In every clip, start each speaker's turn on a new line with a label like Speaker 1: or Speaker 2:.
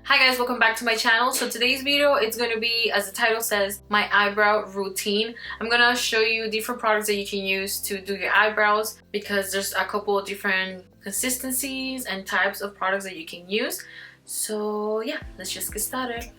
Speaker 1: Hi guys, welcome back to my channel. So today's video, it's going to be, as the title says, my eyebrow routine. I'm going to show you different products that you can use to do your eyebrows because there's a couple of different consistencies and types of products that you can use. So yeah, let's just get started.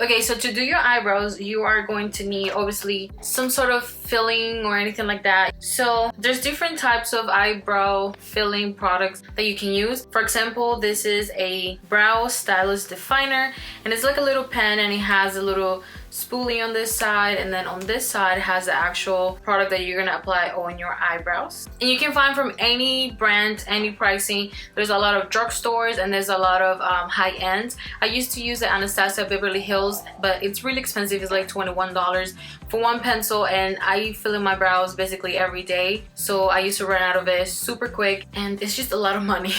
Speaker 1: Okay, so to do your eyebrows, you are going to need obviously some sort of filling or anything like that. So there's different types of eyebrow filling products that you can use. For example, this is a brow stylist definer, and it's like a little pen, and it has a little spoolie on this side, and then on this side has the actual product that you're gonna apply on your eyebrows. And you can find from any brand, any pricing. There's a lot of drugstores and there's a lot of high-end. I used to use the Anastasia Beverly Hills, but it's really expensive. It's like $21 for one pencil, and I fill in my brows basically every day, so I used to run out of it super quick, and it's just a lot of money.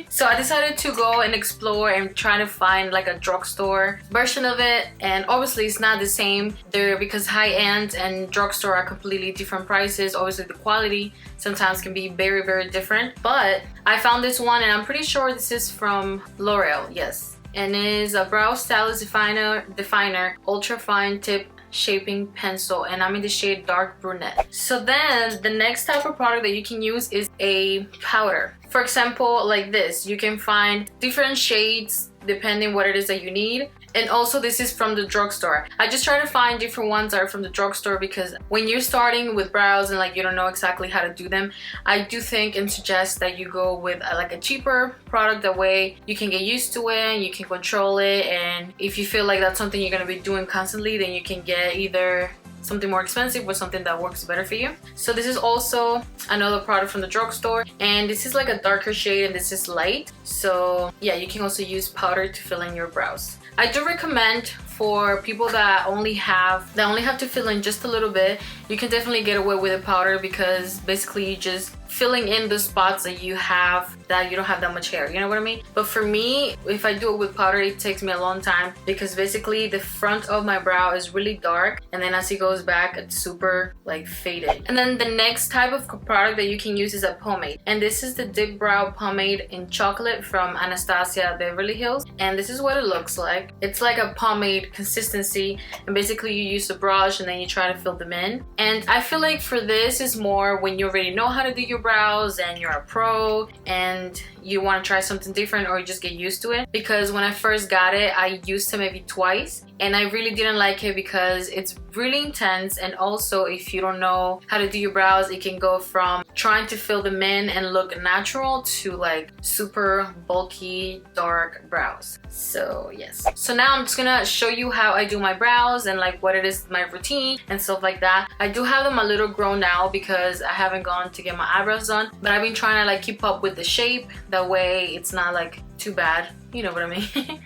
Speaker 1: So I decided to go and explore and try to find like a drugstore version of it, and obviously it's not the same there because high-end and drugstore are completely different prices. Obviously the quality sometimes can be very different, but I found this one, and I'm pretty sure this is from L'Oreal, yes, and it is a brow stylist definer ultra fine tip shaping pencil, and I'm in the shade dark brunette. So then the next type of product that you can use is a powder. For example, like this, you can find different shades depending what it is that you need. And also this is from the drugstore. I just try to find different ones that are from the drugstore because when you're starting with brows and like you don't know exactly how to do them, I do think and suggest that you go with like a cheaper product. That way you can get used to it, you can control it, and if you feel like that's something you're gonna be doing constantly, then you can get either something more expensive or something that works better for you. So this is also another product from the drugstore, and this is like a darker shade and this is light. So yeah, you can also use powder to fill in your brows. I do recommend for people that only have to fill in just a little bit, you can definitely get away with a powder because basically you just filling in the spots that you have that you don't have that much hair, you know what I mean? But for me, if I do it with powder, it takes me a long time because basically the front of my brow is really dark, and then as it goes back, it's super like faded. And then the next type of product that you can use is a pomade, and this is the Dip Brow Pomade in Chocolate from Anastasia Beverly Hills, and this is what it looks like. It's like a pomade consistency, and basically you use a brush and then you try to fill them in. And I feel like for this is more when you already know how to do your brows and you're a pro and you want to try something different, or you just get used to it. Because when I first got it, I used it maybe twice, and I really didn't like it because it's really intense, and also if you don't know how to do your brows, it can go from trying to fill them in and look natural to like super bulky dark brows. So yes, so now I'm just gonna show you how I do my brows and like what it is, my routine and stuff like that. I do have them a little grown now because I haven't gone to get my eyebrows done, but I've been trying to like keep up with the shape, that way it's not like too bad, you know what I mean?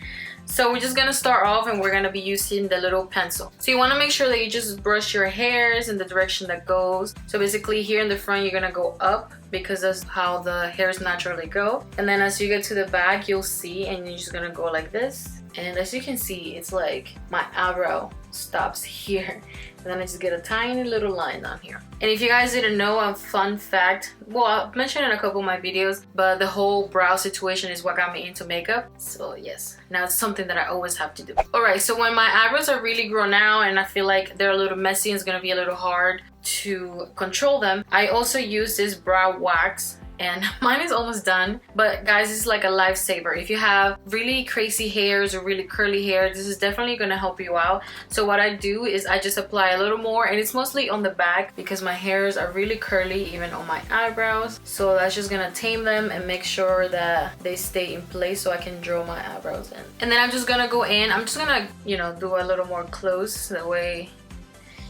Speaker 1: So we're just gonna start off and we're gonna be using the little pencil. So you wanna make sure that you just brush your hairs in the direction that goes. So basically here in the front, you're gonna go up because that's how the hairs naturally go. And then as you get to the back, you'll see, and you're just gonna go like this. And as you can see, it's like my eyebrow stops here. And then I just get a tiny little line down here. And if you guys didn't know, a fun fact, well, I've mentioned in a couple of my videos, but the whole brow situation is what got me into makeup. So yes, now it's something that I always have to do. Alright, so when my eyebrows are really grown out and I feel like they're a little messy and it's gonna be a little hard to control them, I also use this brow wax. And mine is almost done, but guys, it's like a lifesaver. If you have really crazy hairs or really curly hair, this is definitely gonna help you out. So what I do is I just apply a little more, and it's mostly on the back because my hairs are really curly even on my eyebrows. So that's just gonna tame them and make sure that they stay in place so I can draw my eyebrows in. And then I'm just gonna go in, I'm just gonna, you know, do a little more close, that way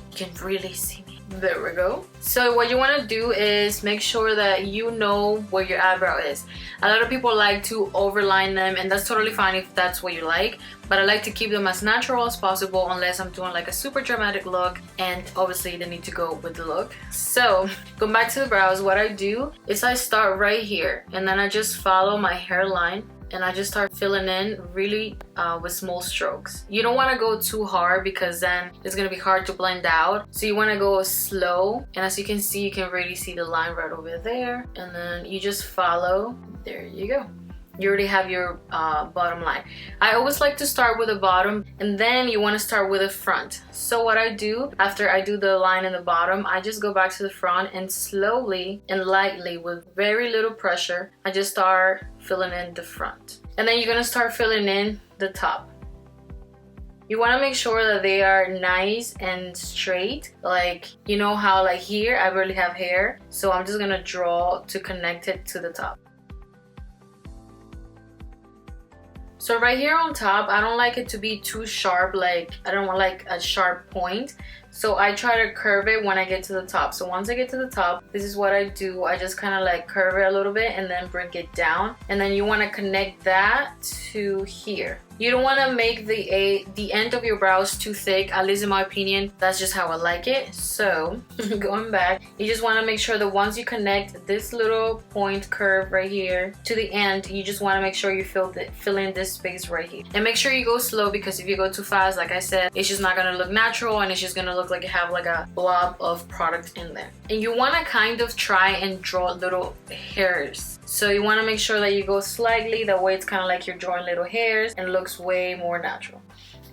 Speaker 1: you can really see me. There we go. So what you want to do is make sure that you know where your eyebrow is. A lot of people like to overline them, and that's totally fine if that's what you like, but I like to keep them as natural as possible unless I'm doing like a super dramatic look, and obviously they need to go with the look. So going back to the brows, what I do is I start right here, and then I just follow my hairline and I just start filling in really with small strokes. You don't want to go too hard because then it's going to be hard to blend out. So you want to go slow, and as you can see, you can really see the line right over there, and then you just follow. There you go. you already have your bottom line. I always like to start with the bottom, and then you want to start with the front. So what I do after I do the line in the bottom, I just go back to the front and slowly and lightly with very little pressure, I just start filling in the front. And then you're gonna start filling in the top. You want to make sure that they are nice and straight. Like, you know how like here I barely have hair, so I'm just gonna draw to connect it to the top. So right here on top, I don't like it to be too sharp, like I don't want like a sharp point. So I try to curve it when I get to the top. So once I get to the top, this is what I do. I just kind of like curve it a little bit and then bring it down. And then you want to connect that to here. You don't want to make the end of your brows too thick, at least in my opinion. That's just how I like it. So going back, you just want to make sure that once you connect this little point curve right here to the end, you just want to make sure you fill in this space right here. And make sure you go slow, because if you go too fast, like I said, it's just not going to look natural and it's just going to look like you have like a blob of product in there. And you want to kind of try and draw little hairs. So you want to make sure that you go slightly, that way it's kind of like you're drawing little hairs and it looks way more natural.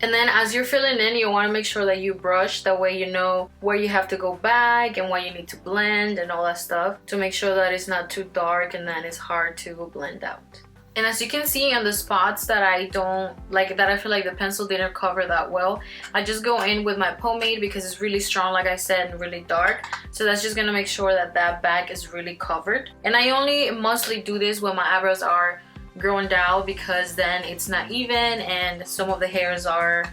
Speaker 1: And then as you're filling in, you want to make sure that you brush, that way you know where you have to go back and what you need to blend and all that stuff, to make sure that it's not too dark and then it's hard to blend out. And as you can see on the spots that I don't like, that I feel like the pencil didn't cover that well, I just go in with my pomade because it's really strong, like I said, and really dark. So that's just gonna make sure that that back is really covered. And I only mostly do this when my eyebrows are grown down, because then it's not even and some of the hairs are,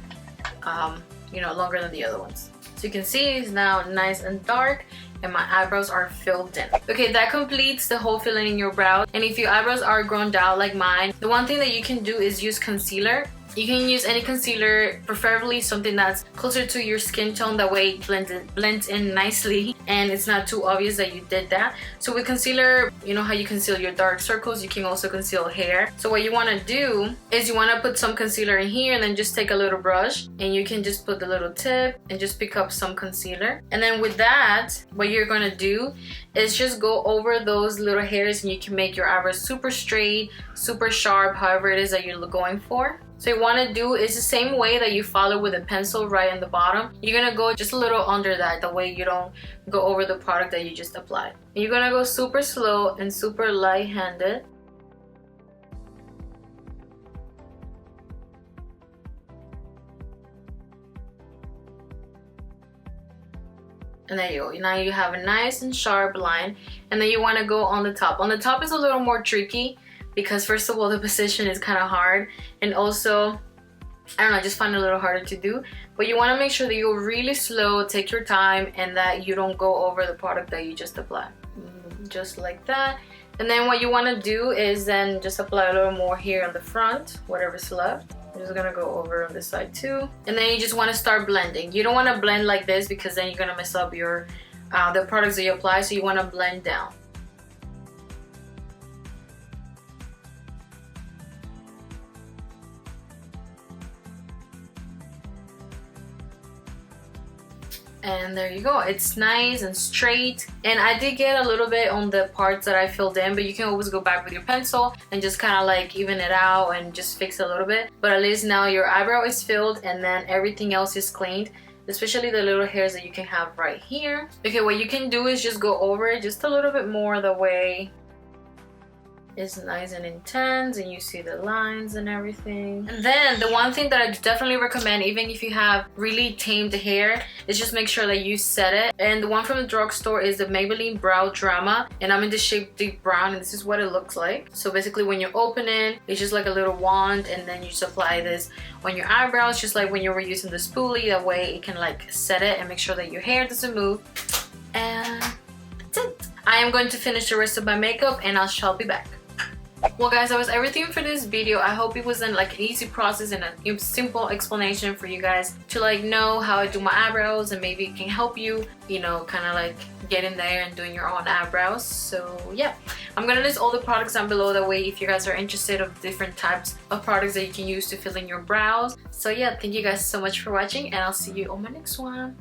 Speaker 1: you know, longer than the other ones. So you can see it's now nice and dark, and my eyebrows are filled in. Okay, that completes the whole filling in your brows. And if your eyebrows are grown down like mine, the one thing that you can do is use concealer. You can use any concealer, preferably something that's closer to your skin tone, that way it blends in nicely and it's not too obvious that you did that. So with concealer, you know how you conceal your dark circles, you can also conceal hair. So what you want to do is you want to put some concealer in here and then just take a little brush and you can just put the little tip and just pick up some concealer. And then with that, what you're going to do is just go over those little hairs and you can make your eyebrows super straight, super sharp, however it is that you're going for. So you want to do is the same way that you follow with a pencil right in the bottom. You're going to go just a little under that way you don't go over the product that you just applied. And you're going to go super slow and super light-handed. And there you go. Now you have a nice and sharp line. And then you want to go on the top. On the top is a little more tricky, because first of all, the position is kind of hard, and also, I don't know, I just find it a little harder to do. But you want to make sure that you go really slow, take your time, and that you don't go over the product that you just applied. Just like that. And then what you want to do is then just apply a little more here on the front, whatever's left. I'm just gonna go over on this side too. And then you just want to start blending. You don't want to blend like this, because then you're gonna mess up your the products that you apply, so you want to blend down. And there you go, it's nice and straight. And I did get a little bit on the parts that I filled in, but you can always go back with your pencil and just kind of like even it out and just fix a little bit. But at least now your eyebrow is filled and then everything else is cleaned, especially the little hairs that you can have right here. Okay, what you can do is just go over it just a little bit more, the way it's nice and intense and you see the lines and everything. And then the one thing that I definitely recommend, even if you have really tamed hair, is just make sure that you set it. And the one from the drugstore is the Maybelline Brow Drama, and I'm in the shade Deep Brown, and this is what it looks like. So basically when you open it, it's just like a little wand, and then you just apply this on your eyebrows, just like when you were using the spoolie. That way it can like set it and make sure that your hair doesn't move. And that's it. I am going to finish the rest of my makeup and I shall be back. Well guys, that was everything for this video. I hope it wasn't like an easy process and a simple explanation for you guys to like know how I do my eyebrows, and maybe it can help you, you know, kind of like get in there and doing your own eyebrows. So yeah, I'm gonna list all the products down below, that way if you guys are interested of different types of products that you can use to fill in your brows. So yeah, thank you guys so much for watching, and I'll see you on my next one.